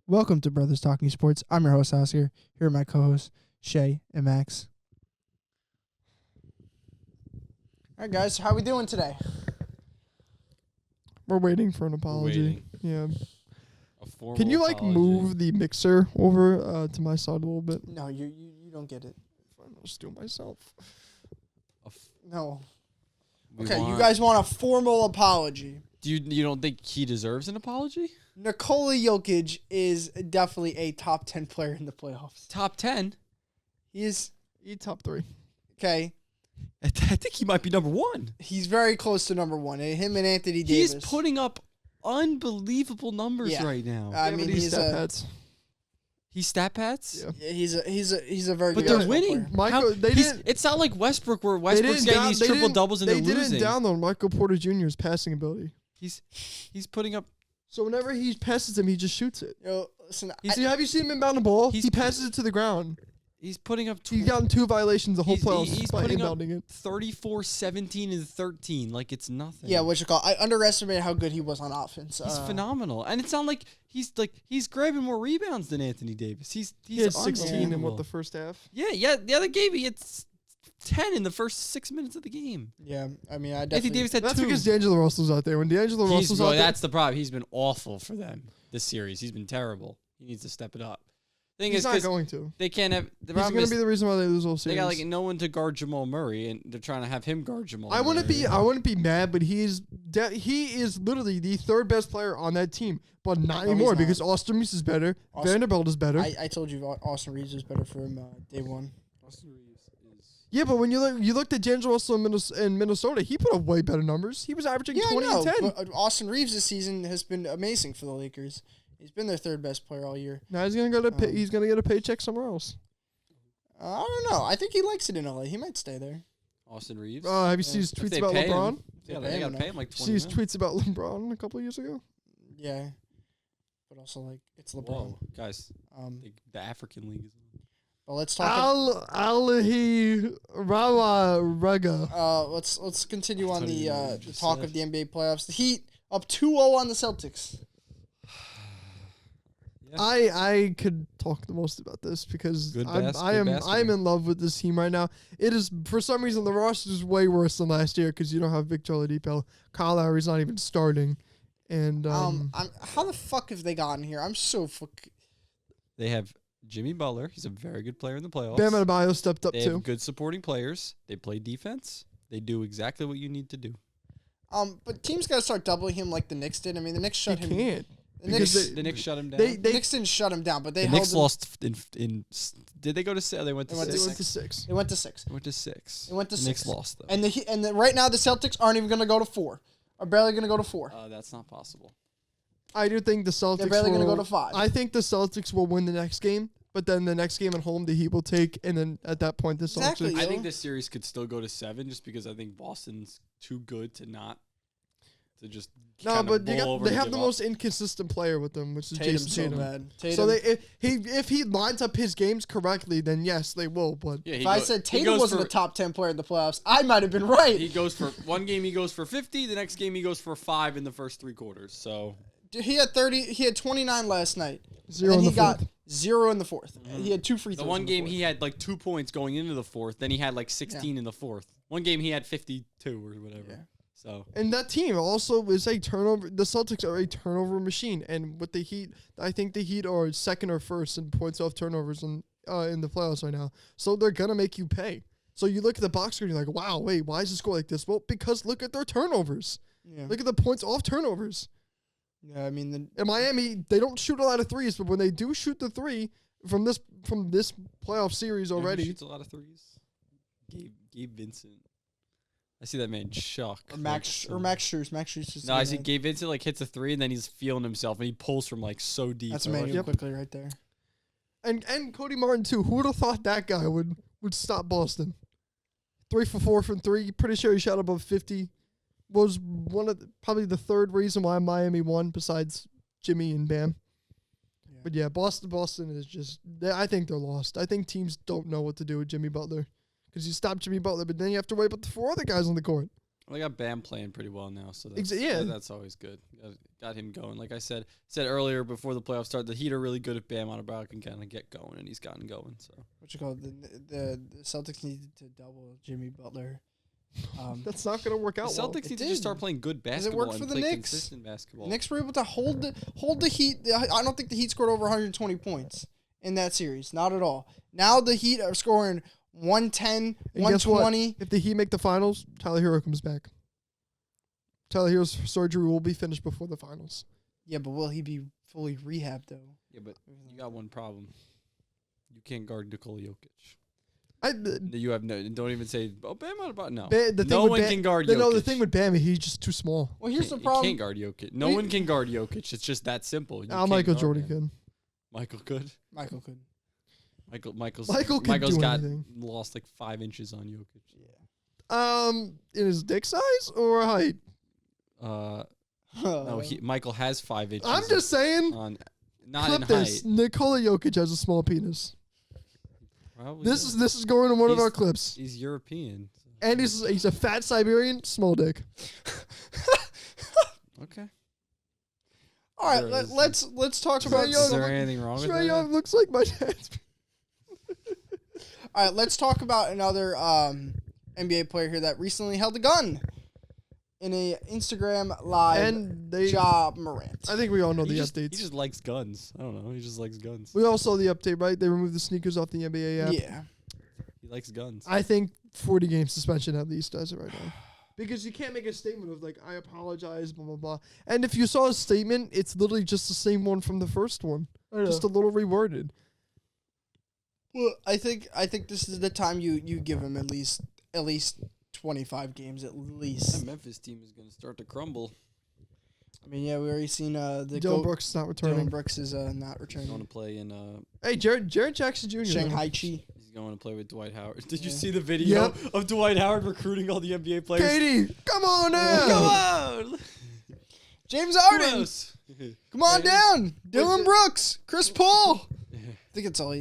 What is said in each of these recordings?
Welcome to Brothers Talking Sports. I'm your host, Oscar. Here are my co-hosts, Shay and Max. All right, guys. How we doing today? We're waiting for an apology. Yeah. A formal Can you apology. move the mixer over to my side a little bit? No, you don't get it. Fine, I'll just do it myself. No. We Okay, you want- guys want a formal apology. Do you don't think he deserves an apology? Nikola Jokic is definitely a top 10 player in the playoffs. Top 10? He is, Top 3. okay, I think he might be number 1. he's very close to number one. Him and Anthony Davis. He's putting up unbelievable numbers Yeah. right now. I mean, he's a, He's stat pads? Yeah. he's a very But good they're basketball winning. player. Michael, they He's- didn't. It's not like Westbrook where They Westbrook's didn't getting these triple doubles and they they're didn't losing. download Michael Porter Jr.'s passing ability. He's putting up. So whenever he passes him, he just shoots it. Yo, listen, Have you seen him inbound the ball? He's- He passes it to the ground. He's putting up. He's gotten 2 violations the whole playoffs He's by putting up inbounding it. 34, 17, and 13. Like it's nothing. yeah, what you call? I underestimated how good he was on offense. He's phenomenal, and it's not like he's grabbing more rebounds than Anthony Davis. He's He had 16 in unbelievable. the first half. Yeah. The other game he had 10 in the first 6 minutes of the game. Yeah, I mean, I Anthony definitely. Davis had That's 2. because D'Angelo Russell's out there. When D'Angelo Russell's out there, That's the problem. He's been awful for them this series. He's been terrible. He needs to step it up. Thing he's is, not 'cause going to. they can't have. The He's problem going is to be the reason why they lose all they series. got no one to guard Jamal Murray, and they're trying to have him guard Jamal. I wouldn't Murray. be mad, but he is literally the third best player on that team, but not No, anymore he's not. because Austin Reeves is better, Austin- Vanderbilt is better. I told you Austin Reeves was better for him day one. Yeah, but when you looked at D'Angelo Russell in Minnesota, he put up way better numbers. He was averaging 20 and 10. But Austin Reeves this season has been amazing for the Lakers. He's been their third best player all year. Now he's gonna he's gonna get a paycheck somewhere else. I don't know. I think he likes it in LA. He might stay there. Austin Reeves. Have you seen his If tweets they about pay LeBron? him, yeah, they gotta pay him like See 20 his million. tweets about LeBron a couple of years ago. Yeah, but also like it's LeBron. Whoa, guys, Um, the African League is on. but let's talk. Alahi Rawa Raga. Let's continue on Tell you what you the just talk said. of the NBA playoffs. The Heat up 2-0 on the Celtics. Yeah. I could talk the most about this because Good I'm basketball. in love with this team right now. It is, for some reason, the roster is way worse than last year because you don't have Victor Oladipo. Kyle Lowry's not even starting, and How the fuck have they gotten here? I'm so They have Jimmy Butler. He's a very good player in the playoffs. Bam Adebayo stepped up They too. have good supporting players. They play defense. They do exactly what you need to do. But teams got to start doubling him like the Knicks did. I mean, the Knicks You shut him. can't. The because Knicks, The Knicks shut him down. They the Knicks didn't shut him down, but they the held Knicks him. lost in. Did they go to 6? They went to They went to 6. went to 6. They went to 6. They went to 6. They went to the Knicks 6. lost though. And right now the Celtics aren't even going to go to 4. Are barely going to go to 4. That's not possible. I do think the Celtics. They're barely going to will- go to 5. I think the Celtics will win the next game, but then the next game at home, the Heat will take, and then at that point, the Celtics. Exactly. I Yo. think this series could still go to 7, just because I think Boston's too good to not to just. No, kinda but bowl over they and have give the up. most inconsistent player with them, which is Tatum's Jason so Tatum. bad. So if he lines up his games correctly, then yes, they will. But Yeah, if I said Tatum wasn't a top 10 player in the playoffs, I might have been right. He goes for one game. He goes for 50. The next game he goes for 5 in the first 3 quarters. So He had 30. He had 29 last night. 0 and in he the got fourth. 0 in the fourth. He had 2 free the throws. one in game fourth. he had like 2 points going into the 4th. Then he had like 16 in the 4th. One game he had 52 or whatever. Yeah. So And that team also is a turnover. The Celtics are a turnover machine, and with the Heat, I think the Heat are second or first in points off turnovers in the playoffs right now. So they're gonna make you pay. So you look at the box score, and you're like, wow, wait, why is the score like this? Well, because look at their turnovers. Yeah. Look at the points off turnovers. Yeah, I mean, In Miami, they don't shoot a lot of threes, but when they do shoot the three from this playoff series you know who already, shoots a lot of threes. Gabe Vincent. I see that man chuck. or Max Strus. Max Strus is No, I good see at- Gabe Vincent like hits a 3 and then he's feeling himself and he pulls from like so deep. That's I like- Emmanuel Yep. quickly right there. and Cody Martin too. Who would have thought that guy would stop Boston? 3 for 4 from 3. Pretty sure he shot above 50. Was probably the third reason why Miami won, besides Jimmy and Bam. Yeah. But yeah, Boston is just. I think they're lost. I think teams don't know what to do with Jimmy Butler because you stop Jimmy Butler, but then you have to worry about the 4 other guys on the court. They got Bam playing pretty well now, so that's always good. Got him going. Like I said earlier before the playoffs start, the Heat are really good if Bam Adebayo can kind of get going, and he's gotten going. So the Celtics needed to double Jimmy Butler. That's not going to work out. The Celtics need to just start playing good basketball. It worked for the Knicks. Consistent basketball. The Knicks were able to hold the Heat. I don't think the Heat scored over 120 points in that series. Not at all. Now the Heat are scoring 110, And 120. If the Heat make the finals, Tyler Hero comes back. Tyler Hero's surgery will be finished before the finals. Yeah, but will he be fully rehabbed though? Yeah, but you got one problem. You can't guard Nikola Jokic. You have no. Don't even say, "Oh, Bam Adebayo." No, no one can guard Jokic. No, the thing with Bam, he's just too small. Well, here's the problem. You can't guard Jokic. No one can guard Jokic. It's just that simple. Michael Jordan can. Michael could. Michael could. Michael's got anything. lost like 5 inches on Jokic. Yeah. In his dick size or height? No, Michael has 5 inches. I'm just saying. Not Clip in this. height. Nikola Jokic has a small penis. Probably This is going in one of our clips. He's European. So. And he's a fat Siberian, small dick. Okay. All right, let's talk about. Is there anything wrong with that? Trae Young looks like my dad. All right, let's talk about another NBA player here that recently held a gun in a Instagram live. And Ja Morant. I think we all know the He updates. just likes guns. I don't know. He just likes guns. We all saw the update, right? They removed the sneakers off the NBA app. Yeah. He likes guns. I think 40-game suspension at least does it right now. Because you can't make a statement of, like, I apologize, blah, blah, blah. And if you saw a statement, it's literally just the same one from the first one. Just a little reworded. Well, I think this is the time you give him at least 25 games at least. That Memphis team is going to start to crumble. I mean, yeah, we already seen Dylan Brooks not returning. Dylan Brooks is not returning. He's going to play in Hey, Jared Jackson Jr. Shanghai Chi. He's going to play with Dwight Howard. Did you see the video of Dwight Howard recruiting all the NBA players? Katie, come on now. Come on. James Harden. Come on down. Dylan Brooks. Chris Paul. I think it's all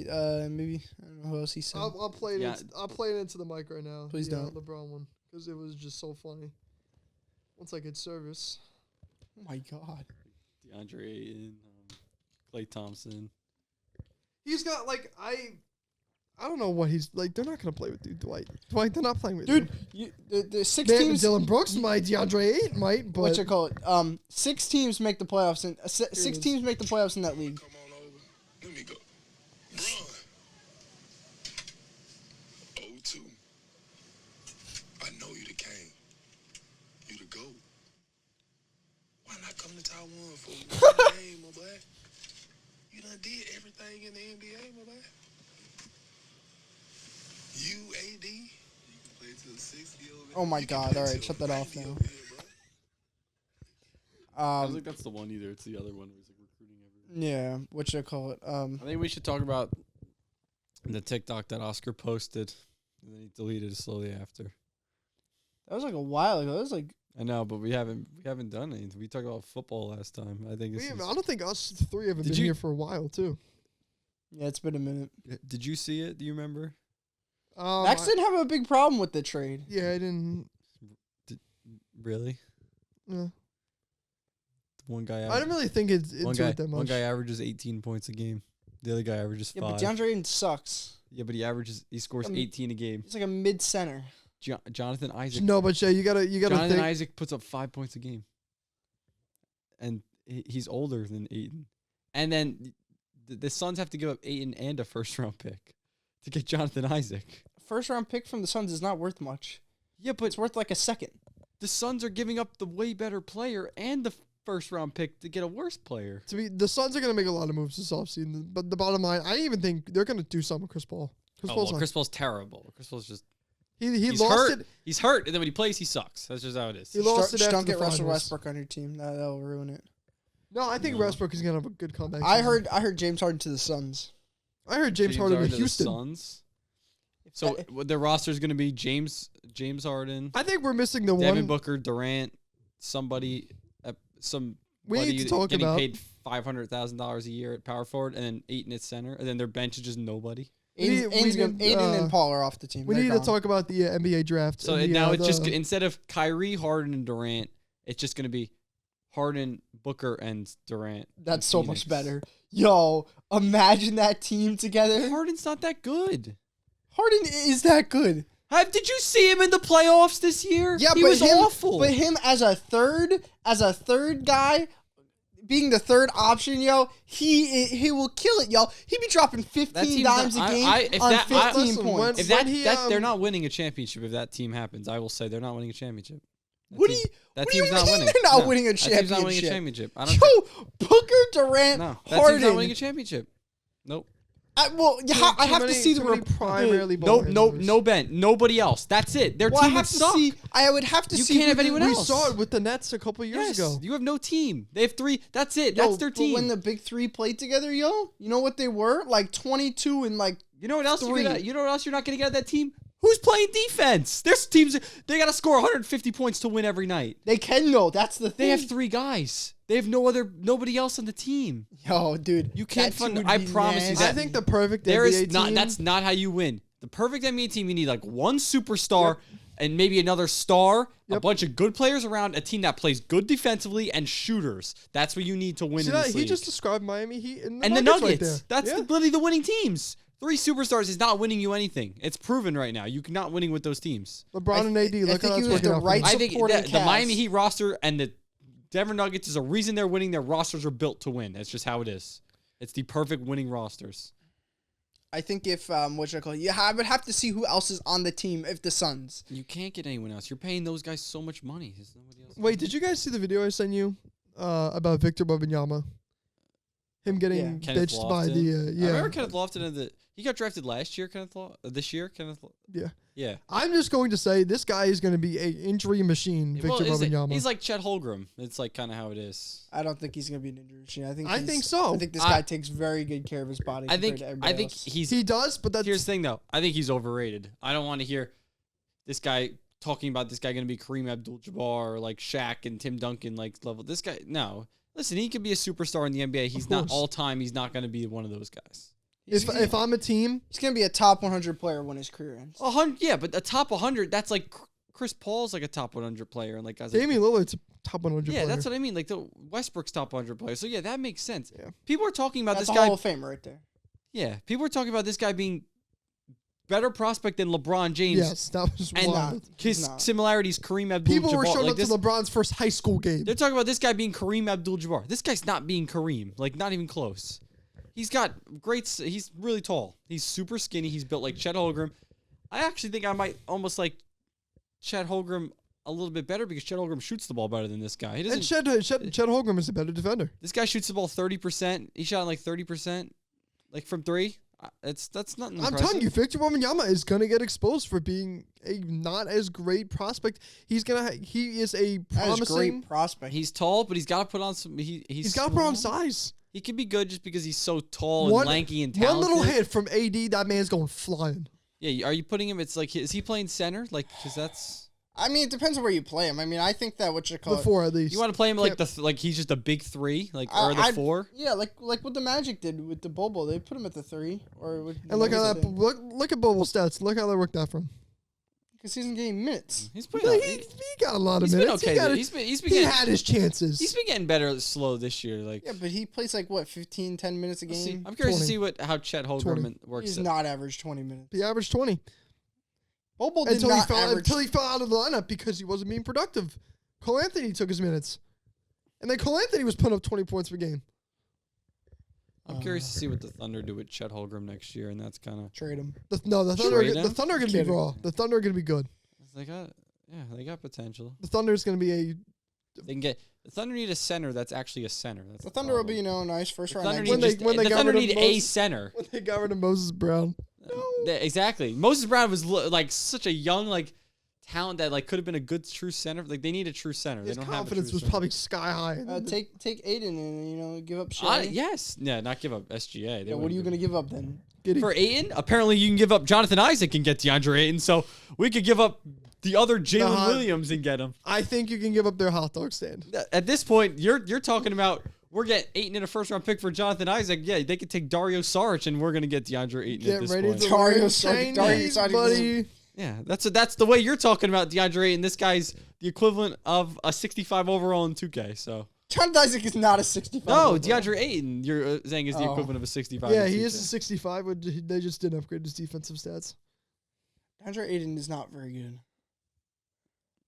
maybe I don't know who else he said. I'll play it. I'll play it into the mic right now. Please don't. LeBron one because it was just so funny. Once I get service. Oh my God. DeAndre Ayton, Klay Thompson. He's got like I don't know what he's like. They're not gonna play with Dwight. They're not playing with dude. The 6 teams. Dylan Brooks might. DeAndre Ayton might. But what you call it? 6 teams make the playoffs, and 6 teams make the playoffs in that league. Come on over. Let me go. Run. 0-2. I know you the king. You the GOAT. Why not come to Taiwan for one game, my boy? You done did everything in the NBA, my boy. You, AD, you can play till the 60 over. Oh my God! All right, shut that off now. I think that's the one either. It's the other one where he's like recruiting everyone. Yeah, what should I call it? I think we should talk about the TikTok that Oscar posted, and then he deleted it slowly after. That was like a while ago. That was like I know, but we haven't done anything. We talked about football last time. I think I don't think us three have been here for a while too. Yeah, it's been a minute. Did you see it? Do you remember? Max didn't have a big problem with the trade. Yeah, I didn't. Really? Yeah. One guy. I didn't really think it's into it that much. One guy averages 18 points a game. The other guy averages 5. Yeah, but DeAndre Ayton sucks. Yeah, but he scores 18 a game. He's like a mid center. Jonathan Isaac. No, but Jay, you gotta Jonathan think. Isaac puts up 5 points a game, and he's older than Ayton. And then the Suns have to give up Ayton and a first-round pick to get Jonathan Isaac. First round pick from the Suns is not worth much. Yeah, but it's worth like a second. The Suns are giving up the way better player and the first round pick to get a worse player. The Suns are gonna make a lot of moves this offseason, but the bottom line, I even think they're gonna do something with Chris Paul. Chris Paul's terrible. Chris Paul's just he's lost hurt. it. He's hurt, and then when he plays, he sucks. That's just how it is. He lost it after don't the get Russell finals. Westbrook on your team. That'll ruin it. No, I think Westbrook is gonna have a good comeback. I heard James Harden to the Suns. I heard James Harden to Houston. Suns. So the roster is going to be James Harden. I think we're missing the Devin one. Booker, Durant, somebody we need to talk getting about paid $500,000 a year at power forward, and then Ayton at center, and then their bench is just nobody. Aiden and Paul are off the team. We need to talk about the NBA draft. So and now it's just instead of Kyrie, Harden, and Durant, it's just going to be Harden, Booker, and Durant. That's so much better. Yo, imagine that team together. Harden's not that good. Harden is that good. Did you see him in the playoffs this year? Yeah, he but was awful. But him as a third guy, being the third option, yo, he will kill it, yo. He be dropping 15 dimes a game on 15 points. They're not winning a championship if that team happens. I will say they're not winning a championship. That team's not winning. They're not winning a championship. That team's not winning a championship. Booker, Durant, that Harden. team's not winning a championship. Nope. I have to see the primarily. No Ben. Nobody else. That's it. Their team would suck. I would have to see. You can't have anyone else. We saw it with the Nets a couple years ago. You have no team. They have 3. That's it. That's their team. But when the big 3 played together, yo, you know what they were? Like 22 and like. You know what else? You know what else you're not going to get out of that team? Who's playing defense? There's teams. They got to score 150 points to win every night. They can though. That's the thing. They have 3 guys. They have nobody else on the team. Yo, dude, you can't fund. I promise you that. I think the perfect NBA team. That's not how you win. The perfect NBA team, you need like one superstar and maybe another star, a bunch of good players around, a team that plays good defensively and shooters. That's what you need to win. See in this that? league. He just described Miami Heat and the Nuggets. Nuggets. Right That's literally the winning teams. 3 superstars is not winning you anything. It's proven right now. You're not winning with those teams. LeBron and AD. Look how that's working out. I think the Miami Heat roster and the Denver Nuggets is a reason they're winning. Their rosters are built to win. That's just how it is. It's the perfect winning rosters. I think if I would have to see who else is on the team if the Suns. You can't get anyone else. You're paying those guys so much money. There's nobody else. Wait, did you guys see the video I sent you about Victor Wembanyama? Him getting bitched by the I remember Kenneth Lofton he got drafted last year. This year, Yeah. I'm just going to say this guy is going to be an injury machine. Victor Wembanyama. He's like Chet Holmgren. It's like kind of how it is. I don't think he's going to be an injury machine. I think so. I think this guy takes very good care of his body. I think he does. But that's here's the thing though. I think he's overrated. I don't want to hear this guy talking about this guy going to be Kareem Abdul-Jabbar or like Shaq and Tim Duncan like level. This guy, no. Listen, he could be a superstar in the NBA. He's not all time. He's not going to be one of those guys. If I'm a team, he's gonna be a top 100 player when his career ends. 100, yeah, but a top 100. That's like Chris Paul's like a top 100 player, and like guys. Damian Lillard's a top 100. Yeah, player. That's what I mean. Like the Westbrook's top 100 player. So yeah, that makes sense. Yeah. People are talking about that's this guy. Hall of Famer right there. Yeah, people are talking about this guy being better prospect than LeBron James. Yes, that was wild. His similarities, Kareem Abdul-Jabbar. People were showing like up to LeBron's first high school game. They're talking about this guy being Kareem Abdul-Jabbar. This guy's not being Kareem. Like not even close. He's got he's really tall. He's super skinny. He's built like Chet Holmgren. I actually think I might almost like Chet Holmgren a little bit better because Chet Holmgren shoots the ball better than this guy. And Chet Holmgren is a better defender. This guy shoots the ball 30%. He shot like 30%, like from 3. That's not impressive. I'm telling you, Victor Wembanyama is gonna get exposed for being a not as great prospect. He is a promising great prospect. He's tall, but he's got to put on some. He's got to put on size. He could be good just because he's so tall and lanky and talented. One little hit from AD, that man's going flying. Yeah, are you putting him? It's like, is he playing center? Like, because that's. I mean, it depends on where you play him. I mean, I think that the 4 at least. You want to play him like like he's just a big 3, like or the 4. Yeah, like what the Magic did with the Bobo. They put him at the 3. And look at that. Look at Bobo's stats. Look how they worked out from. Because he's been getting minutes. He's playing. He got a lot of minutes. Been okay. He had his chances. He's been getting better slow this year. Like yeah, but he plays like what 15, 10 minutes a game. I'm curious to see how Chet Holmgren works. He's not average 20 minutes. He averaged 20. Bobo did not average until he fell out of the lineup because he wasn't being productive. Cole Anthony took his minutes, and then Cole Anthony was putting up 20 points per game. I'm curious to see what the Thunder do with Chet Holmgren next year, and that's kind of trade him. The Thunder are going to be raw. The Thunder are going to be good. They got potential. The Thunder is going to be the Thunder need a center that's actually a center. That's the Thunder will be nice first round. The Thunder need a center. When they got rid of Moses Brown. No. Exactly. Moses Brown was like such a young talent that could have been a good true center. Like they need a true center. His they don't confidence was probably sky high. Take Aiden and give up Shea. Yes. Yeah. Not give up SGA. What are you gonna give up then? For Ayton, apparently you can give up Jonathan Isaac and get DeAndre Ayton. So we could give up the other Jalen Williams and get him. I think you can give up their hot dog stand. At this point, you're talking about we're getting Ayton in a first-round pick for Jonathan Isaac. Yeah, they could take Dario Saric, and we're going to get DeAndre Ayton at this point. Dario Saric, buddy. Yeah, that's the way you're talking about DeAndre Ayton. This guy's the equivalent of a 65 overall in 2K, so. Jonathan Isaac is not a 65. No, overall. DeAndre Ayton, you're saying is the equivalent of a 65. Yeah, he is a 65, but they just didn't upgrade his defensive stats. DeAndre Ayton is not very good.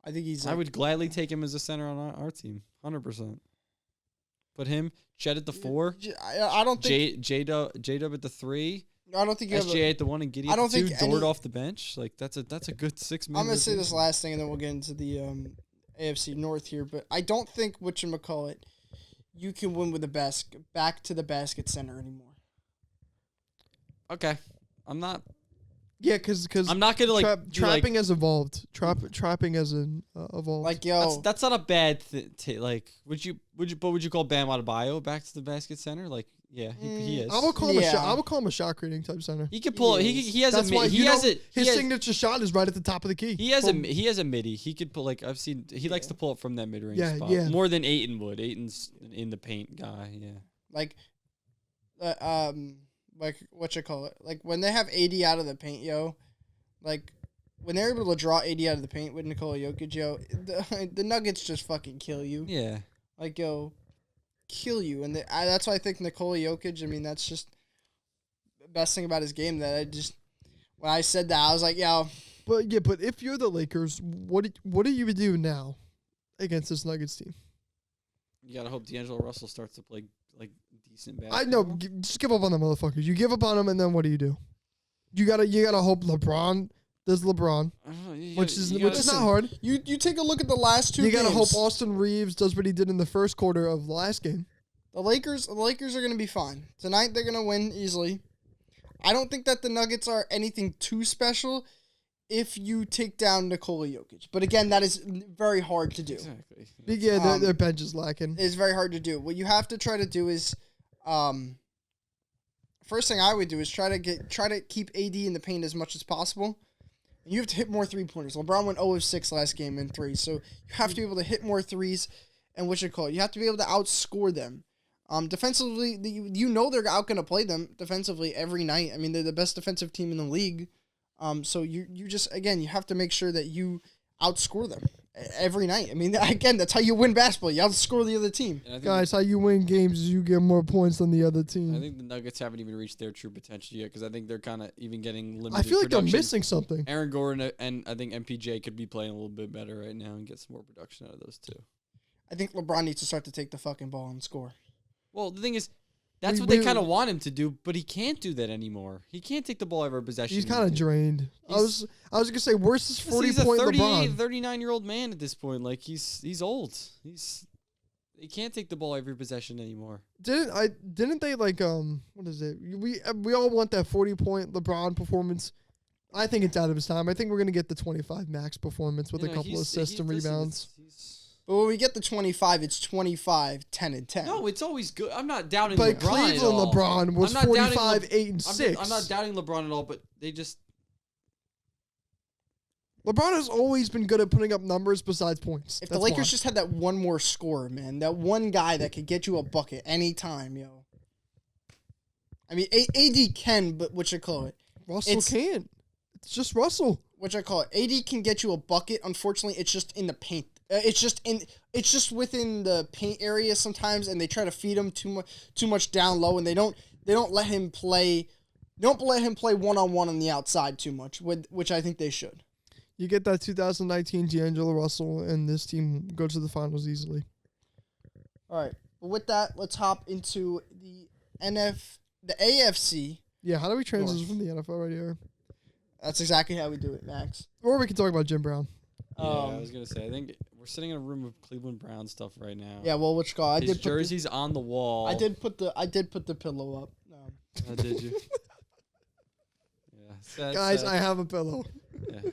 I think he's. I would gladly take him as a center on our team, 100%. Put him, Chet at the 4. I don't think J-Dub at the 3. I don't think you SGA have at the 1 and Giddey at the 2. Dort off the bench. Like that's a good 6-man. I'm gonna say this last thing, and then we'll get into the AFC North here. But I don't think whatchamacallit, you can win with the back to the basket center anymore. Okay, I'm not. Yeah, because I'm not gonna trapping has evolved. Trapping has evolved. Like that's not a bad thing. Like would you call Bam Adebayo back to the basket center? Like yeah, he is. I would call him a shot creating type center. He can pull it. He has That's his signature shot is right at the top of the key. He has a midi. He could pull I've seen he likes to pull it from that mid range spot. Yeah. More than Ayton would. Ayton's in the paint guy. Yeah. Like whatchamacallit, like when they have AD out of the paint, like when they're able to draw AD out of the paint with Nikola Jokic, the Nuggets just fucking kill you. Yeah. Like kill you, and that's why I think Nikola Jokic. I mean, that's just the best thing about his game. That when I said that, I was like, But if you're the Lakers, what do you do now against this Nuggets team? You gotta hope D'Angelo Russell starts to play like decent basketball. I know. Just give up on the motherfuckers. You give up on them, and then what do? You gotta hope LeBron does LeBron, which is not hard. You take a look at the last 2 games. You gotta hope Austin Reeves does what he did in the first quarter of the last game. The Lakers are gonna be fine tonight. They're gonna win easily. I don't think that the Nuggets are anything too special if you take down Nikola Jokic. But again, that is very hard to do. Exactly. Yeah, their bench is lacking. It's very hard to do. What you have to try to do is, first thing I would do is try to keep AD in the paint as much as possible. And you have to hit more 3-pointers. LeBron went 0 of 6 last game in 3, so you have to be able to hit more threes. And you have to be able to outscore them. Defensively, they're out going to play them defensively every night. I mean, they're the best defensive team in the league. So you just, again, you have to make sure that you outscore them every night. I mean, again, that's how you win basketball. You outscore the other team. Guys, how you win games is you get more points than the other team. I think the Nuggets haven't even reached their true potential yet because I think they're kind of even getting limited. I feel like production. they're missing something. Aaron Gordon and I think MPJ could be playing a little bit better right now and get some more production out of those two. I think LeBron needs to start to take the fucking ball and score. Well, the thing is, that's what they kind of want him to do, but he can't do that anymore. He can't take the ball every possession. He's kind of drained. I was gonna say, where's this 40-point LeBron? 39-year-old man at this point. Like he's old. He can't take the ball every possession anymore. Didn't they like what is it? We all want that 40-point LeBron performance. I think it's out of his time. I think we're gonna get the 25 max performance with a couple assists and rebounds. But when we get the 25, it's 25, 10, and 10. No, it's always good. I'm not doubting but LeBron Cleveland at all. LeBron was 45, 8, and 6. I'm not doubting LeBron at all, but they just... LeBron has always been good at putting up numbers besides points. If the Lakers just had that one more scorer, man, that one guy that could get you a bucket anytime, I mean, AD can, but Russell can't. It's just Russell. AD can get you a bucket. Unfortunately, it's just in the paint. It's just within the paint area sometimes, and they try to feed him too much down low, and they don't let him play. Don't let him play one-on-one on the outside too much, which I think they should. You get that 2019 D'Angelo Russell, and this team goes to the finals easily. All right. But with that, let's hop into the AFC. Yeah, how do we transition from the NFL right here? That's exactly how we do it, Max. Or we can talk about Jim Brown. Yeah, I was gonna say. I think we're sitting in a room of Cleveland Brown stuff right now. Yeah, well, I did jerseys on the wall. I did put the pillow up. Did you? Yeah, guys, I have a pillow. Yeah.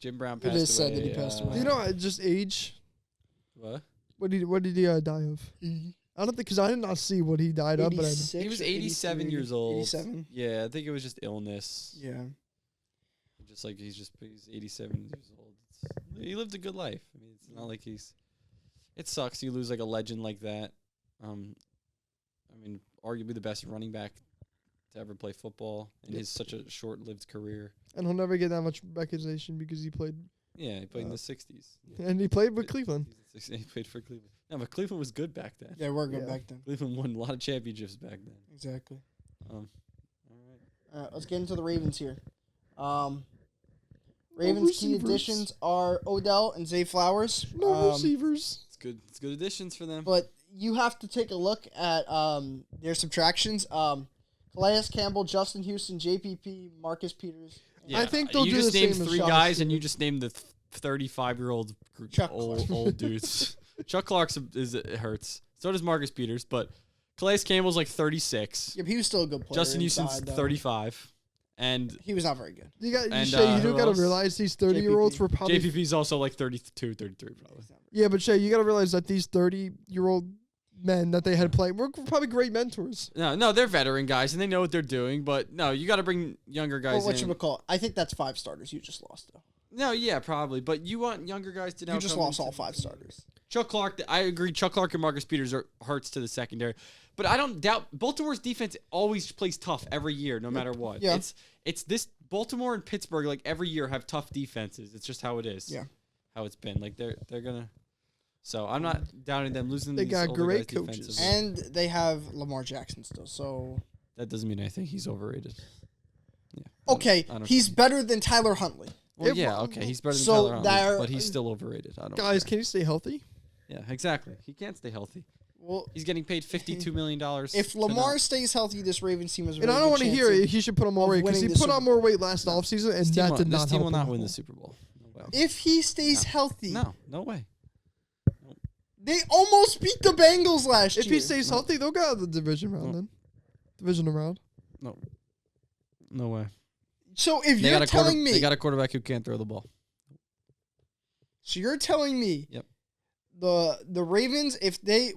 Jim Brown passed away. It is sad that he passed away. Do you know just age? What? What did he die of? Mm-hmm. I don't think because I did not see what he died of, but I know. He was 87 years old. 87. Yeah, I think it was just illness. Yeah. Just like he's 87 years old. He lived a good life. I mean, it's not like it sucks. You lose like a legend like that. arguably the best running back to ever play football in his such a short-lived career. And he'll never get that much recognition because he played. Yeah, he played in the 60s. And he played with Cleveland. He played for Cleveland. No, but Cleveland was good back then. Yeah, we're good Yeah. back then. Cleveland won a lot of championships back then. Exactly. All right. Let's get into the Ravens here. Ravens key receivers. additions are Odell and Zay Flowers. No receivers. It's good. It's good additions for them. But you have to take a look at their subtractions. Calais Campbell, Justin Houston, JPP, Marcus Peters. I think they'll you do just the named same as 3 Josh guys, and did. you just named the 35-year-old Chuck old Clark. dudes. Chuck Clark's it hurts. So does Marcus Peters, but Calais Campbell's like 36. Yeah, but he was still a good player. Justin Houston's inside, though. 35, and He was not very good. You got And, Shay. You do who got to else? realize these 30-year-olds JPP. were probably. JPP's also like 32, 33 probably. Yeah, but Shay, you got to realize that these 30-year-old men that they had playing were probably great mentors. No, they're veteran guys and they know what they're doing. But no, you got to bring younger guys Well, what in. you call? I think that's 5 starters. You just lost though. No, yeah, probably. But you want younger guys to now. You just come lost into all the 5 team. starters. Chuck Clark, I agree. Chuck Clark and Marcus Peters hurts to the secondary, but I don't doubt Baltimore's defense always plays tough every year, no matter what. Yeah. It's this Baltimore and Pittsburgh like every year have tough defenses. It's just how it is. Yeah. How it's been. Like they're gonna. So I'm not doubting them losing. They these got older great guys coaches. defensively. And they have Lamar Jackson still. So That doesn't mean anything. He's overrated. Yeah. okay, I don't he's care. better than Tyler Huntley. Well, If- yeah, okay. He's better than So Tyler Huntley, there- but he's still overrated. I don't. Guys, care. can you stay healthy? Yeah, exactly. He can't stay healthy. Well, He's getting paid $52 million. if Lamar stays healthy, this Ravens team has a And very I don't want to hear it. He should put on more of weight because winning he the put Super on more weight last offseason, and that did not This team help will not him. win the Super Bowl. No way. If he stays healthy, No way. they almost beat the Bengals last If year. he stays healthy, they'll go out of the division round then. Divisional round. No way. So if you're telling me, they got a quarterback who can't throw the ball. so you're telling me, Yep. the Ravens, if they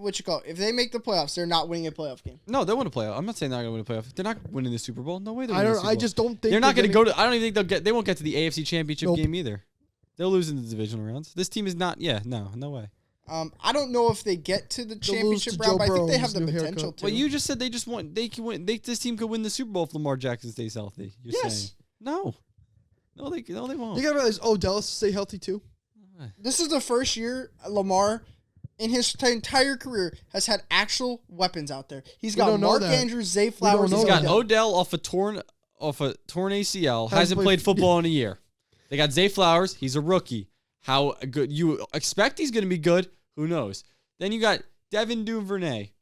if they make the playoffs, they're not winning a playoff game. No, they want to play. I'm not saying they're not going to win a playoff. They're not winning the Super Bowl. No way. They're winning the Super I Bowl. just don't think They're not going to getting- go to. I don't even think they'll get. They won't get to the AFC Championship Nope. game either. They'll lose in the divisional rounds. This team is not. Yeah, no way. I don't know if they get to the They'll lose championship to round, Joe but I think they Burrow's have the new potential haircut. to. Well, you just said they just want. They can win. This team could win the Super Bowl if Lamar Jackson stays healthy. You're Yes. saying no. No, they won't. You gotta realize Odell has to stay healthy too. This is the first year Lamar, in his entire career, has had actual weapons out there. He's We got don't know Mark that. Andrews, Zay Flowers. know He's and got that. Odell off a torn ACL. Hasn't Hasn't played- played football in a year. They got Zay Flowers. He's a rookie. How good you expect he's going to be good? Who knows? Then you got Devin Duvernay.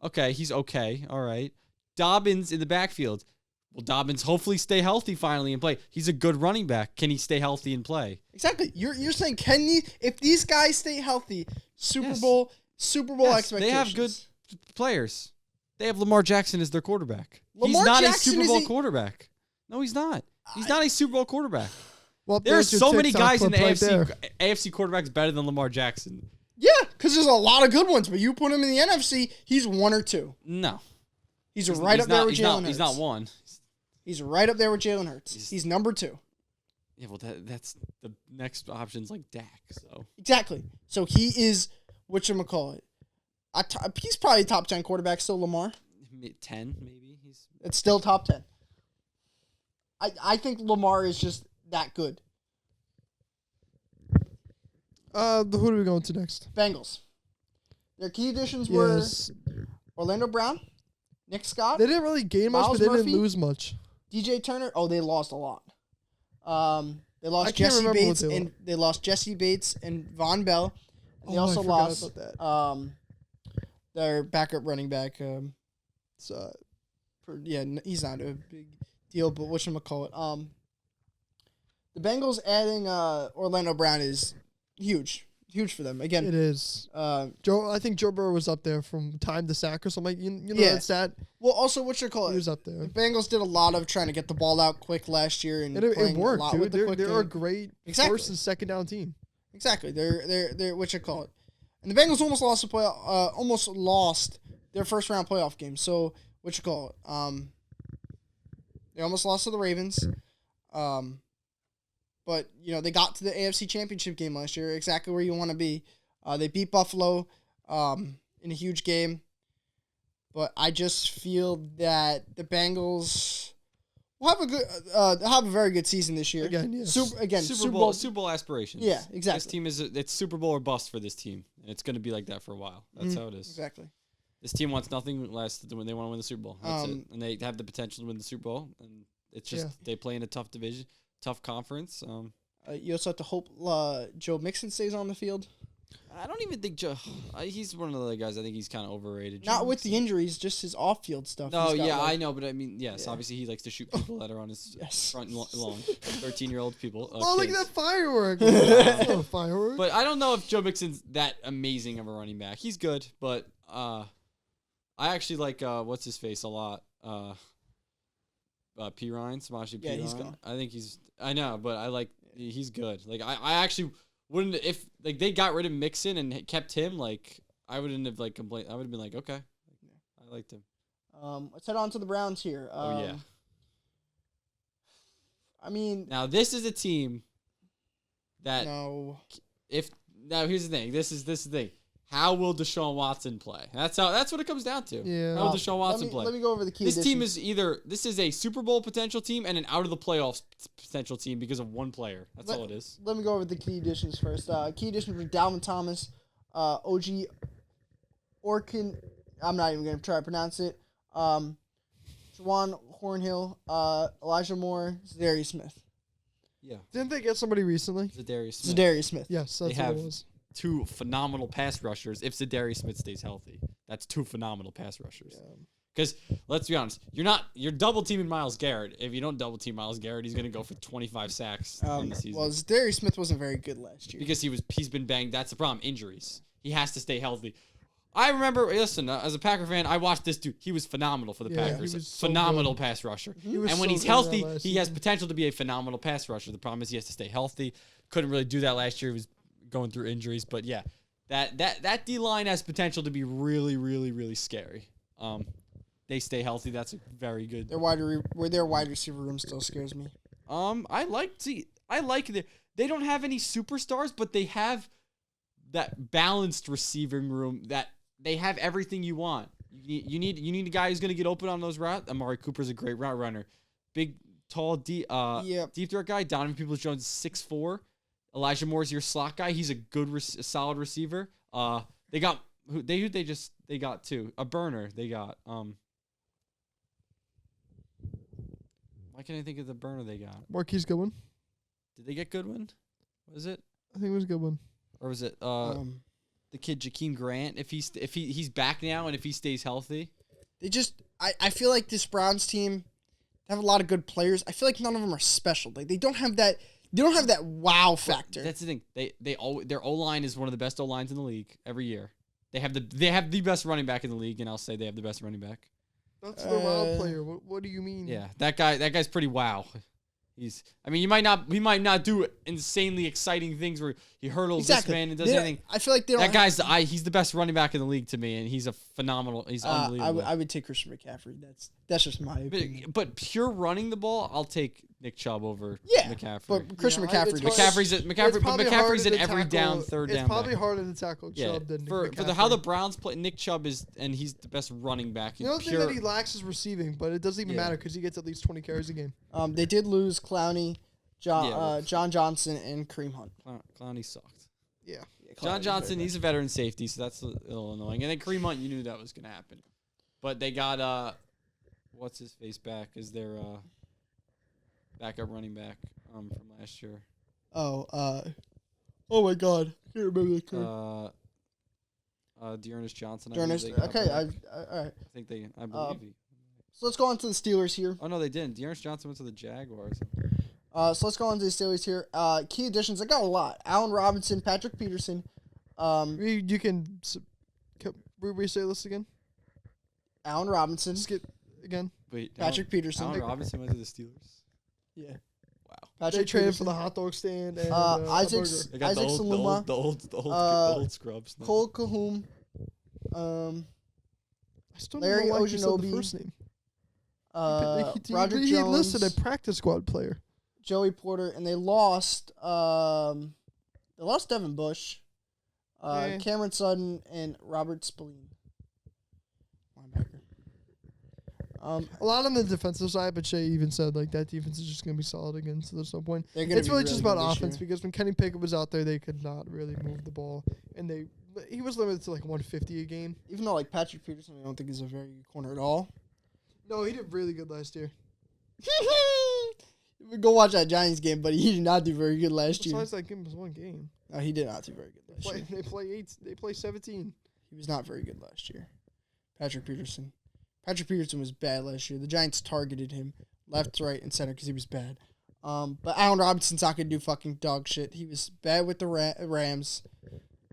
Okay, he's okay. All right. Dobbins in the backfield. Will Dobbins hopefully stay healthy finally and play? He's a good running back. Can he stay healthy and play? Exactly. You're saying if these guys stay healthy, Super Yes. Bowl Yes, expectations. they have good players. They have Lamar Jackson as their quarterback. Lamar he's not Jackson a Super is Bowl a- quarterback. No, he's not. He's not a Super Bowl quarterback. Well, There are there's your so many TikTok guys in the clip right there. AFC quarterbacks better than Lamar Jackson. Yeah, because there's a lot of good ones, but you put him in the NFC, he's 1 or 2. No. He's right up there with Jalen Hurts. He's not one. He's right up there with Jalen Hurts. He's number 2. Yeah, well, that's the next option's like Dak. So Exactly. So he is whatchamacallit. He's probably top 10 quarterback still, Lamar. 10 maybe. It's still top 10. I think Lamar is just that good. Who do we go into next? Bengals. Their key additions were Yes. Orlando Brown, Nick Scott, They didn't really gain much, Miles but they Murphy? didn't lose much. DJ Turner. Oh, they lost a lot. They I lost can't Jesse remember what Bates they and they lost Jesse Bates and Von Bell. And they Oh, I also forgot lost about that. their backup running back. So, He's not a big deal, but whatchamacallit. The Bengals adding Orlando Brown is huge for them. Again, it is. I think Joe Burrow was up there from time to sack or something. You know Yeah. that stat? well, also He whatchamacallit. was up The there. Bengals did a lot of trying to get the ball out quick last year and And it playing a worked, lot dude. with the quick They're a game. great Exactly. first and second down team. Exactly. They're whatchamacallit. And the Bengals almost lost their first round playoff game. So whatchamacallit. They almost lost to the Ravens. But they got to the AFC Championship game last year, exactly where you want to be. They beat Buffalo in a huge game. but I just feel that the Bengals will have a very good season this year. Again, yes. Super Bowl aspirations. Yeah, exactly. This team it's Super Bowl or bust for this team, and it's going to be like that for a while. That's how it is. Exactly. This team wants nothing less than when they want to win the Super Bowl. That's it, and they have the potential to win the Super Bowl, and it's just they play in a tough division, tough conference. You also have to hope Joe Mixon stays on the field. I don't even think Joe. He's one of the other guys. I think he's kind of overrated. Not with the injuries, just his off-field stuff. No, yeah, I know, but I mean, yes, obviously he likes to shoot people that are on his Yes. front lawn. 13-year-old people. Oh, look at kids. that firework. That's not a firework. But I don't know if Joe Mixon's that amazing of a running back. He's good, but I actually like what's his face a lot. P. Ryan, Samaje P. Yeah, he's Ryan. gone. I think I know, but I like he's good. Like I actually wouldn't if like they got rid of Mixon and kept him. Like I wouldn't have like complained. I would have been like, okay, I liked him. Let's head on to the Browns here. Oh yeah. I mean, Now this is a team that no. now here's the thing. This is the thing. How will Deshaun Watson play? That's what it comes down to. Yeah. How will Deshaun Watson play? Let me go over the key This team additions. this is a Super Bowl potential team and an out of the playoffs potential team because of one player. That's all it is. Let me go over the key additions first. Key additions were Dalvin Thomas, OG Orkin. I'm not even going to try to pronounce it. Juwan Hornhill, Elijah Moore, Zadarius Smith. Yeah. Didn't they get somebody recently? Zadarius Smith. Zadarius Smith. Yes, that's They what have it was. 2 phenomenal pass rushers if Zadarius Smith stays healthy. That's 2 phenomenal pass rushers. Because let's be honest, you're double teaming Myles Garrett. If you don't double team Myles Garrett, he's going to go for 25 sacks in the season. Well, Zadarius Smith wasn't very good last year. Because he's been banged. That's the problem. Injuries. He has to stay healthy. I remember, listen, as a Packer fan, I watched this dude. He was phenomenal for the Yeah, Packers. he was so Phenomenal good. pass rusher. He was And when so he's good healthy, that last he has season. potential to be a phenomenal pass rusher. The problem is he has to stay healthy. Couldn't really do that last year. He was going through injuries. But yeah, that D-line has potential to be really, really, really scary. They stay healthy. That's a very good. Their wide receiver room still scares me. I like they don't have any superstars, but they have that balanced receiving room that they have everything you want. You need a guy who's going to get open on those routes. Amari Cooper's a great route runner. Big, tall, deep threat guy. Donovan Peoples-Jones is 6'4". Elijah Moore's your slot guy. He's a good, solid receiver. They got they got too. A burner. They got why can't I think of the burner they got? Marquise Goodwin. Did they get Goodwin? Was it? I think it was Goodwin. Or was it the kid Jakeem Grant? If he's back now and if he stays healthy, I feel like this Browns team have a lot of good players. I feel like none of them are special. Like they don't have that wow factor. that's the thing. Their O-line is one of the best O-lines in the league every year. They have the best running back in the league, and I'll say they have the best running back. That's the wild player. What do you mean? Yeah, that guy's pretty wow. He might not do insanely exciting things where he hurdles this man and does anything. I feel like they don't. He's the best running back in the league to me, and he's unbelievable. I would take Christian McCaffrey. That's just my opinion. But pure running the ball, I'll take Nick Chubb over McCaffrey. But Christian Yeah, McCaffrey. McCaffrey's an every down third down. It's probably back. harder to tackle Yeah, Chubb than for McCaffrey. how the Browns play, Nick Chubb and he's the best running back. The only thing that he lacks is receiving, but it doesn't even matter because he gets at least 20 carries a game. They did lose Clowney, John Johnson, and Kareem Hunt. Clowney sucked. Yeah. John Johnson, he's a veteran safety, so that's a little annoying. And then Kareem Hunt, you knew that was going to happen. But they got what's his face back as their backup running back from last year. Oh my God, I can't remember the card. Dearness Johnson. Dearness. Okay, all right. I believe he. So let's go on to the Steelers here. Oh no, they didn't. Dearness Johnson went to the Jaguars. So let's go on to the Steelers here. Key additions. I got a lot. Allen Robinson, Patrick Peterson. You can re-say this again. Allen Robinson. Skip again. Wait, Patrick Peterson. Allen Robinson went to the Steelers. Yeah. Wow. Patrick They traded Peterson. for the hot dog stand and Isaac a burger. They got Isaac Saluma. the old scrubs. now. Cole Cahoon. I still Larry don't know why he said the Ojinobi. first name. Roger he Jones. listed a practice squad player. Joey Porter, and they lost Devin Bush, Yeah. Cameron Sutton, and Robert Spillane. Linebacker. A lot on the defensive side, but Shea even said like that defense is just gonna be solid again. So there's no point. It's really just about offense because when Kenny Pickett was out there, they could not really move the ball, and he was limited to like 150 a game. Even though like Patrick Peterson, I don't think is a very good corner at all. No, he did really good last year. Go watch that Giants game, but he did not do very good last year. Besides that game was one game. No, he did not do very good last year. They play 17. He was not very good last year. Patrick Peterson was bad last year. The Giants targeted him left, right, and center because he was bad. But Allen Robinson's not going to do fucking dog shit. He was bad with the Rams.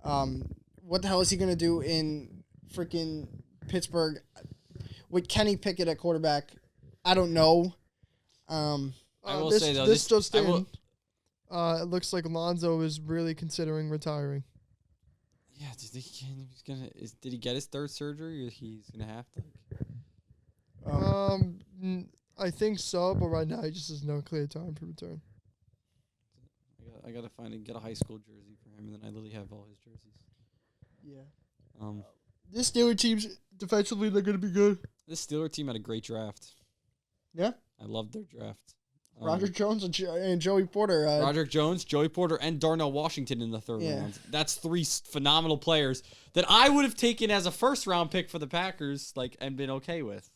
What the hell is he going to do in freaking Pittsburgh with Kenny Pickett at quarterback? I don't know. I will say, though, this just in. It looks like Lonzo is really considering retiring. Yeah, did he get his third surgery, or he's gonna have to? I think so, but right now he just has no clear time for return. I gotta get a high school jersey for him, and then I literally have all his jerseys. Yeah. This Steelers team's defensively, they're gonna be good. This Steelers team had a great draft. Yeah. I loved their draft. Roderick Jones and Joey Porter. Roderick Jones, Joey Porter, and Darnell Washington in the third round. That's three phenomenal players that I would have taken as a first-round pick for the Packers, and been okay with.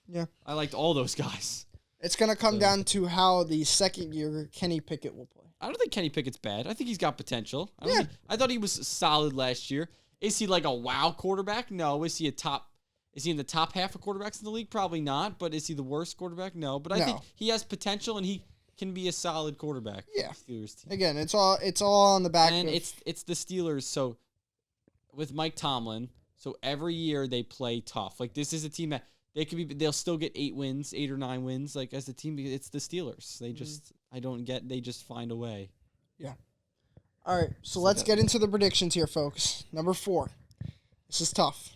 Yeah. I liked all those guys. It's going to come down to how the second year Kenny Pickett will play. I don't think Kenny Pickett's bad. I think he's got potential. I thought he was solid last year. Is he like a wow quarterback? No. Is he in the top half of quarterbacks in the league? Probably not. But is he the worst quarterback? No. But I think he has potential, and he can be a solid quarterback. Yeah. For the Steelers team. Again, it's all on the back. And it's the Steelers. So with Mike Tomlin, so every year they play tough. Like, this is a team that they'll still get 8 or 9 wins. Like, as a team, it's the Steelers. They just they just find a way. Yeah. All right. So let's get into the predictions here, folks. Number 4. This is tough.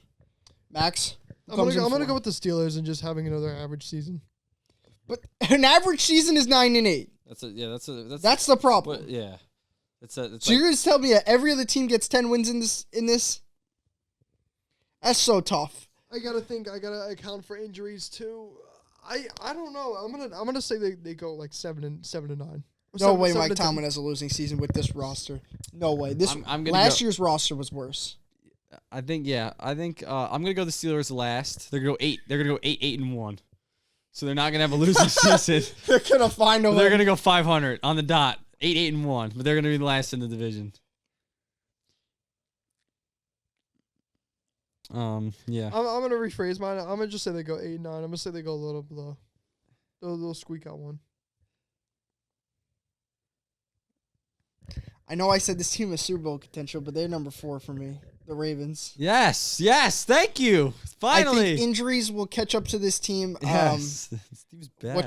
Max. I'm gonna go with the Steelers and just having another average season. But an average season is 9-8. That's the problem. But yeah. So you're gonna tell me that every other team gets 10 wins in this? That's so tough. I gotta account for injuries too. I don't know. I'm gonna say they go like 7-9. No way Mike Tomlin has a losing season with this roster. No way. Last year's roster was worse. I think I'm gonna go the Steelers last. They're gonna go 8. They're gonna go 8-1. So they're not gonna have a losing season. They're gonna find a way. They're gonna go 500 on the dot. 8-1. But they're gonna be the last in the division. Yeah. I'm gonna rephrase mine. I'm gonna just say they go 8-9. I'm gonna say they go a little below. They'll squeak out one. I know I said this team has Super Bowl potential, but they're number 4 for me. The Ravens. Yes. Thank you. Finally. I think injuries will catch up to this team. Yes. This team's bad.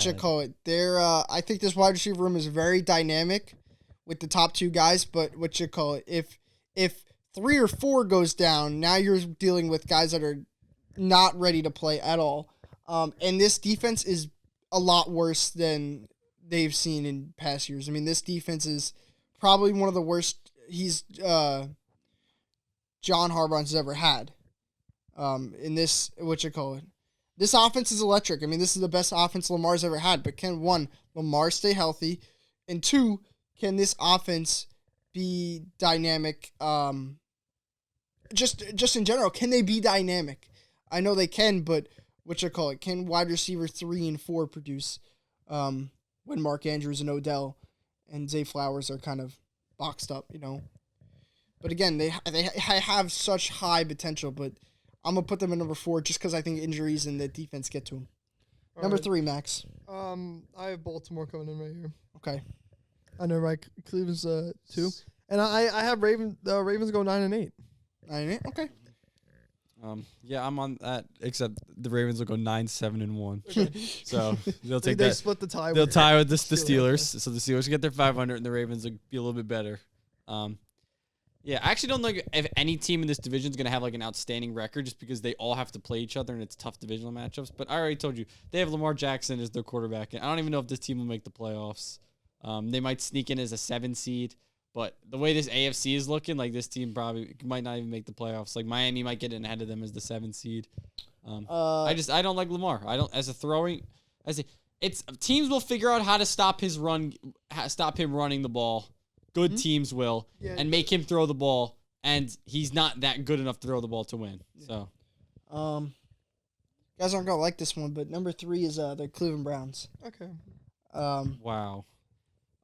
I think this wide receiver room is very dynamic with the top 2 guys, but if 3 or 4 goes down, now you're dealing with guys that are not ready to play at all. And this defense is a lot worse than they've seen in past years. I mean, this defense is probably one of the worst John Harbaugh's ever had. In this, this offense is electric. I mean, this is the best offense Lamar's ever had. But can, 1, Lamar stay healthy? And 2, can this offense be dynamic? Just in general, can they be dynamic? I know they can, but can wide receiver 3 and 4 produce when Mark Andrews and Odell and Zay Flowers are kind of boxed up, But again, they have such high potential, but I'm going to put them at number 4 just because I think injuries and the defense get to them. Number 3, Max. I have Baltimore coming in right here. Okay. I know, right? Cleveland's 2. And I have Ravens go 9-8. 9-8? Okay. Yeah, I'm on that, except the Ravens will go 9-7-1. Okay. So they'll take they that. split the tie. They'll tie with the Steelers. So the Steelers will get their 500, and the Ravens will be a little bit better. Yeah, I actually don't think if any team in this division is going to have like an outstanding record just because they all have to play each other and it's tough divisional matchups. But I already told you, they have Lamar Jackson as their quarterback. And I don't even know if this team will make the playoffs. They might sneak in as a 7 seed. But the way this AFC is looking, like this team probably might not even make the playoffs. Like Miami might get in ahead of them as the 7th seed. I don't like Lamar. I don't it's teams will figure out how to stop his run, stop him running the ball. Good teams will, and make him throw the ball. And he's not that good enough to throw the ball to win. So, guys aren't gonna like this one, but number 3 is the Cleveland Browns. Okay. wow.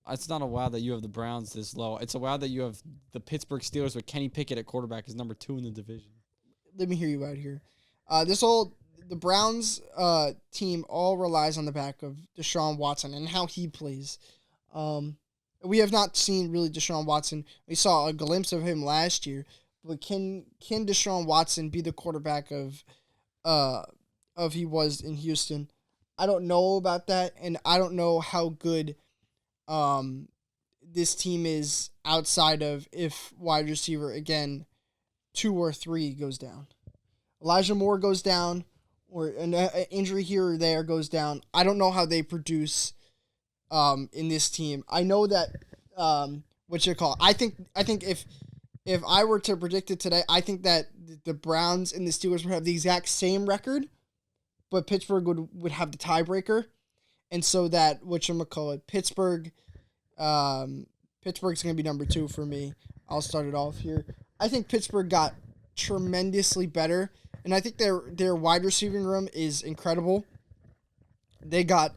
It's not a wow that you have the Browns this low. It's a wow that you have the Pittsburgh Steelers with Kenny Pickett at quarterback is number 2 in the division. Let me hear you out here. The Browns team all relies on the back of Deshaun Watson and how he plays. We have not seen really Deshaun Watson. We saw a glimpse of him last year, but can Deshaun Watson be the quarterback of he was in Houston? I don't know about that, and I don't know how good this team is outside of if wide receiver again 2 or 3 goes down. Elijah Moore goes down, or an injury here or there goes down. I don't know how they produce in this team. I know that I think if I were to predict it today, I think that the Browns and the Steelers would have the exact same record, but Pittsburgh would have the tiebreaker. And so that Pittsburgh's going to be number 2 for me. I'll start it off here. I think Pittsburgh got tremendously better, and I think their wide receiving room is incredible. They'll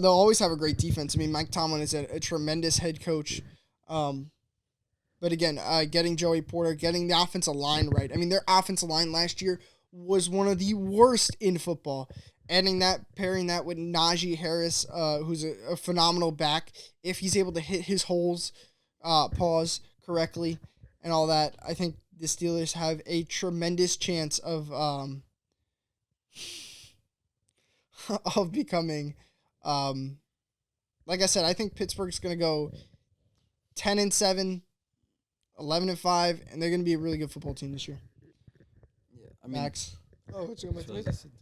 always have a great defense. I mean, Mike Tomlin is a tremendous head coach. But again, getting Joey Porter, getting the offensive line right. I mean, their offensive line last year was one of the worst in football. Pairing that with Najee Harris, who's a phenomenal back, if he's able to hit his holes, correctly, and all that, I think the Steelers have a tremendous chance of becoming, like I said, I think Pittsburgh's going to go 10-7, 11-5, and they're going to be a really good football team this year. Yeah, I mean, Max. Oh, what's going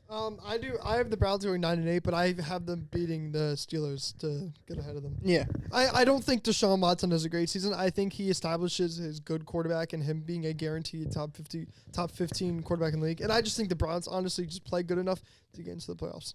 on? I have the Browns going 9-8, but I have them beating the Steelers to get ahead of them. Yeah. I don't think Deshaun Watson has a great season. I think he establishes his good quarterback and him being a guaranteed top 15 quarterback in the league. And I just think the Browns honestly just play good enough to get into the playoffs.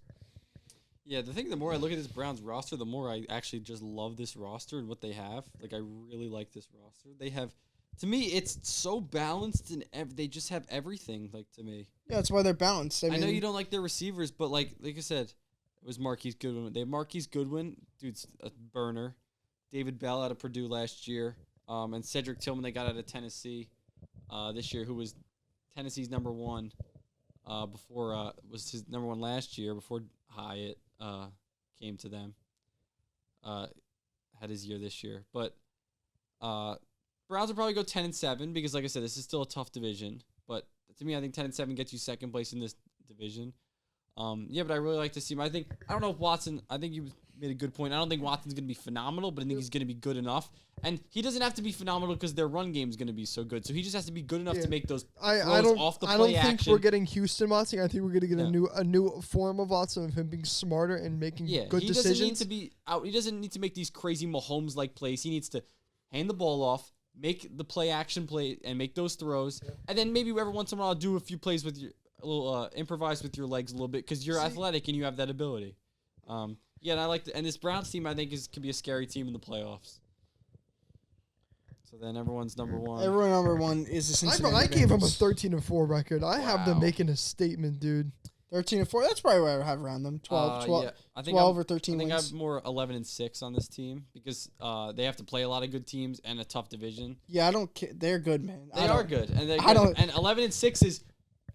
Yeah, the more I look at this Browns roster, the more I actually just love this roster and what they have. Like, I really like this roster. They have, to me, it's so balanced and they just have everything, like, to me. Yeah, that's why they're balanced. I know you don't like their receivers, but like I said, it was Marquise Goodwin. They have Marquise Goodwin, dude's a burner. David Bell out of Purdue last year, and Cedric Tillman they got out of Tennessee this year, who was Tennessee's number 1 before was his number 1 last year before Hyatt came to them. Had his year this year, but Browns will probably go 10-7 because, like I said, this is still a tough division. But to me, I think 10-7 gets you second place in this division. But I really like to see him. I don't know if Watson. I think you made a good point. I don't think Watson's going to be phenomenal, but I think he's going to be good enough. And he doesn't have to be phenomenal because their run game is going to be so good. So he just has to be good enough to make those throws off the play action. I don't think we're getting Houston Watson. I think we're going to get a new form of Watson of him being smarter and making good decisions. Doesn't need to be out. He doesn't need to make these crazy Mahomes-like plays. He needs to hand the ball off, make the play action play, and make those throws. Yeah. And then maybe every once in a while do a few plays with your improvise with your legs a little bit because you're athletic and you have that ability. And I like and this Browns team I think could be a scary team in the playoffs. So then everyone's number 1. Everyone number 1 is the Cincinnati I gave them a 13-4 record. I have them making a statement, dude. 13-4. That's probably what I have around them. 12 or 13 I think wins. I have more 11-6 on this team because they have to play a lot of good teams and a tough division. Yeah, I don't care. They're good, man. They are good, and they're good. And 11-6 is.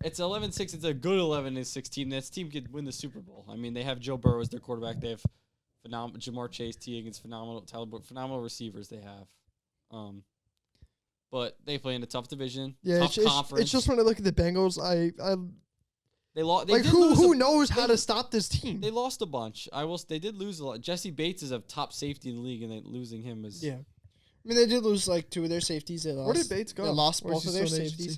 It's 11-6. It's a good 11-6 team. This team could win the Super Bowl. I mean, they have Joe Burrow as their quarterback. They have phenomenal Jamar Chase, T. Higgins, phenomenal receivers. They have, but they play in a tough division. Yeah, tough conference. It's just when I look at the Bengals, they lost. Who knows how to stop this team? They lost a bunch. They did lose a lot. Jesse Bates is a top safety in the league, and losing him is I mean, they did lose like 2 of their safeties. They lost. Where did Bates go? They lost both of their safeties.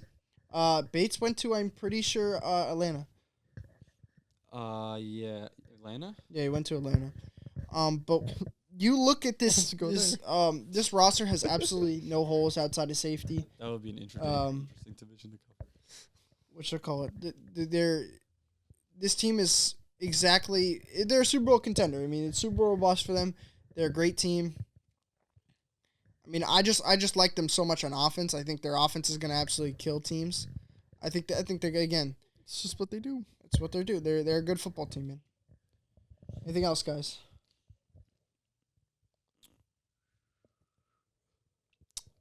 Bates went to, I'm pretty sure, Atlanta. Atlanta? Yeah, he went to Atlanta. But you look at this Let's go this roster has absolutely no holes outside of safety. That would be an interesting division to cover. What should I call it? This team is exactly they're a Super Bowl contender. I mean, it's Super Bowl boss for them. They're a great team. I mean, I just like them so much on offense. I think their offense is going to absolutely kill teams. I think they're again. It's just what they do. It's what they do. They're a good football team, man. Anything else, guys?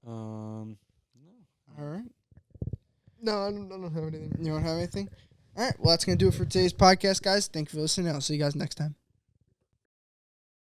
No. All right. No, I don't have anything. You don't have anything? All right. Well, that's going to do it for today's podcast, guys. Thank you for listening. I'll see you guys next time.